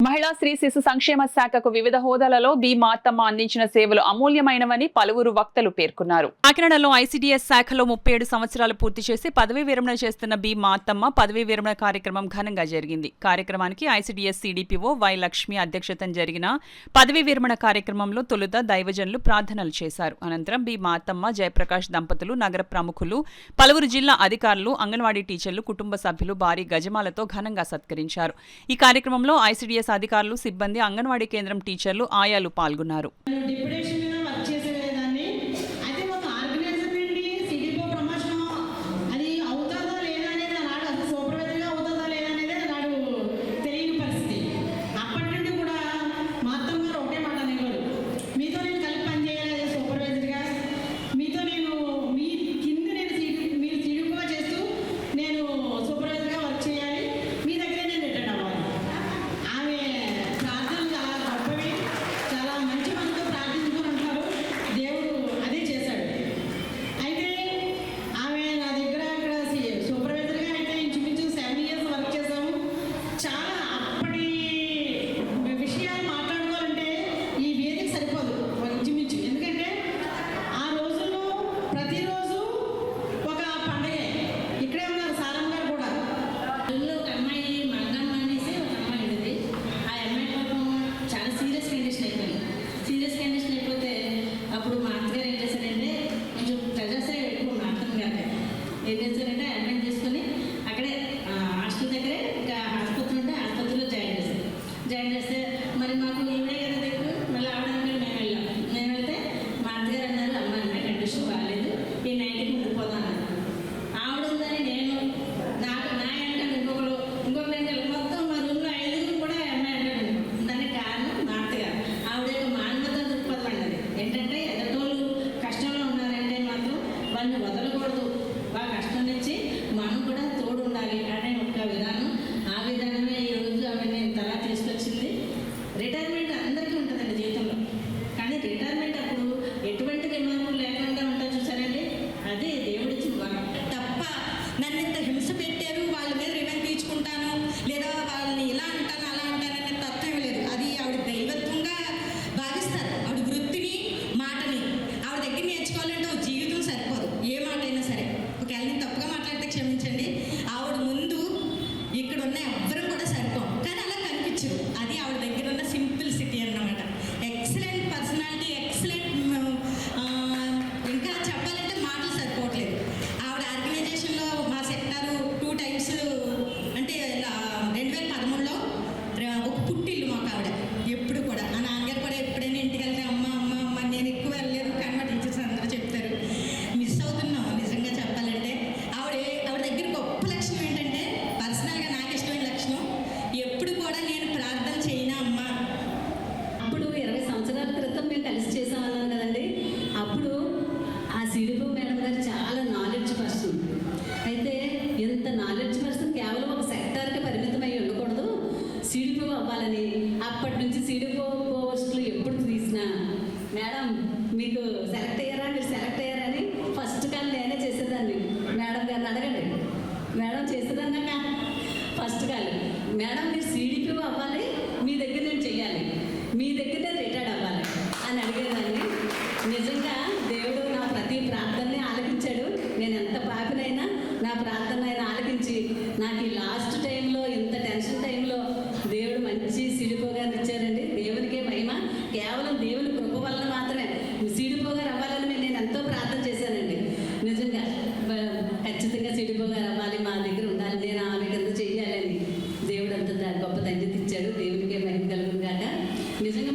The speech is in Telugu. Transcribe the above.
మహిళా స్త్రీ శిశు సంక్షేమ శాఖకు వివిధ హోదాలలో బి మార్తమ్మ అందించిన సేవలు అమూల్యమైనవని పలువురు వక్తలు పేర్కొన్నారు. కాకినాడలో ఐసీడీఎస్ శాఖలో 37 సంవత్సరాలు పూర్తి చేసి పదవీ విరమణ చేస్తున్న బి మార్తమ్మ పదవీ విరమణ కార్యక్రమం ఘనంగా జరిగింది. కార్యక్రమానికి ఐసీడీఎస్ సిడిపిఓ వై లక్ష్మి అధ్యక్షతన జరిగిన పదవీ విరమణ కార్యక్రమంలో తొలుత దైవజనులు ప్రార్థనలు చేశారు. అనంతరం బి మార్తమ్మ, జయప్రకాష్ దంపతులు, నగర ప్రముఖులు, పలువురు జిల్లా అధికారులు, అంగన్వాడీ టీచర్లు, కుటుంబ సభ్యులు భారీ గజమాలతో ఘనంగా సత్కరించారు. ఈ కార్యక్రమంలో ఐసీడీఎస్ అధికారులు, సిబ్బంది, అంగన్వాడీ కేంద్రం టీచర్లు, ఆయాలు పాల్గొన్నారు. మరి మాకు ఇవే కదా దగ్గర మళ్ళీ ఆవడానికి మేము వెళ్ళాం. మేము వెళ్తే మా అత్తగారు అన్నారు, అమ్మ అమ్మాయి కండిషన్ బాగాలేదు, ఈ నైట్కి ఉండిపోదాం అన్నారు. ఆవిడ ఉందని నేను నా వెంట ఇంకొక వెంటలు మొత్తం మా రూమ్లో 5 కూడా అమ్మాయి అంటాడు. దానికి కారణం మా అత్తగారు. ఆవిడ యొక్క మానవత దృక్పథం అన్నది ఏంటంటే ఎదటోళ్ళు కష్టంలో ఉన్నారంటే మాత్రం వాళ్ళని వదలకూడదు, వాళ్ళ కష్టం నుంచి మనం కూడా తోడు ఉండాలి అనే ఒక విధానం. ఆ విధానమే ఈరోజు ఆవిడ నేను తలా తీసుకొచ్చింది. రిటైర్మెంట్ అందరికీ ఉంటుందండి జీవితంలో, కానీ రిటైర్మెంట్ అప్పుడు ఎటువంటి రిమార్కులు లేకుండా ఉంటుంది చూసారండి, అదే దేవుడిచ్చిన వరం. తప్ప నన్ను ఇంత హింస పెట్టారు, వాళ్ళ మీద రివెంజ్ తీర్చుకుంటాను లేదా వాళ్ళని ఇలా అంటాను అలా అంటాననే తత్వం లేదు. అది ఆవిడ దైవత్వంగా భావిస్తారు. ఆవిడ వృత్తిని, మాటని ఆవిడ దగ్గర నేర్చుకోవాలంటే ఒక జీవితం సరిపోదు, ఏ మాట అయినా సరే. ఒకవేళ నేను తప్పుగా మాట్లాడితే క్షమించండి. ఆవిడ ముందు ఇక్కడ ఉన్న ఎవ్వరం కూడా సరిపోం, కానీ అలా కనిపించరు. అది ఆవిడ దగ్గర ఉన్న సింప్లిసిటీ అన్నమాట. Excellent personality, excellent. ఇంకా చెప్పాలంటే మాటలు సరిపోవట్లేదు. ఆవిడ ఆర్గనైజేషన్లో మా సెక్టారు 2 టైమ్స్ అంటే 2013లో ఒక పుట్టిల్లు మాకు ఆవిడ. ఎప్పుడు కూడా నా నాన్నగారు కూడా ఎప్పుడైనా ఇంటికి వెళ్తే అమ్మ అమ్మ అమ్మ, నేను ఎక్కువ వెళ్ళలేదు కానీ మా టీచర్స్ అందరూ చెప్తారు మిస్ అవుతున్నాం నిజంగా చెప్పాలంటే. ఆవిడ దగ్గర గొప్ప లక్షణం ఏంటంటే, పర్సనల్గా నాకు ఇష్టమైన లక్షణం, ఎప్పుడు కూడా నేను ప్రార్థన చేయనా అమ్మా. అప్పుడు 20 సంవత్సరాల క్రితం మేము కలిసి చేసామన్నాం కదండి. అప్పుడు ఆ సిడిపో మేడం గారు చాలా నాలెడ్జ్ పర్సన్. అయితే ఎంత నాలెడ్జ్ పర్సన్ కేవలం ఒక సెక్టార్కి పరిమితమై ఉండకూడదు, సిడిపో అవ్వాలని. అప్పటి నుంచి సిడిపో పోస్టులు ఎప్పుడు తీసినా, మేడం మీకు సెలెక్ట్ అయ్యారా, మీరు సెలెక్ట్ అయ్యారని ఫస్ట్ కాల్ నేనే చేసేదాన్ని. మేడం గారిని అడగండి, మేడం చేసేదన్నాక ఫస్ట్ కాల్, మేడం మీరు సిడిపో అవ్వాలి, మీ దగ్గర నేను చెయ్యాలి, మీ దగ్గరే రిటైర్డ్ అవ్వాలి అని అడిగేదాన్ని. నిజంగా దేవుడు నా ప్రతి ప్రార్థనని ఆలకించాడు. నేను ఎంత పాపినైనా నా ప్రార్థన ఆయన ఆలకించి నాకు ఈ లాస్ట్ టైంలో, ఇంత టెన్షన్ టైంలో దేవుడు మంచి సిడిపోగారు ఇచ్చారండి. దేవునికే మహిమ. కేవలం దేవుని కృప వలన మాత్రమే సిడిపోగారు అవ్వాలని నేను ఎంతో ప్రార్థన చేశానండి. నిజంగా ఖచ్చితంగా సిడిపోగారు అవ్వాలి, మా దగ్గర ఉండాలి, నేను ఆమె కింద చెయ్యాలని దేవుడు అంత గొప్ప తండ్రి ఇచ్చాడు.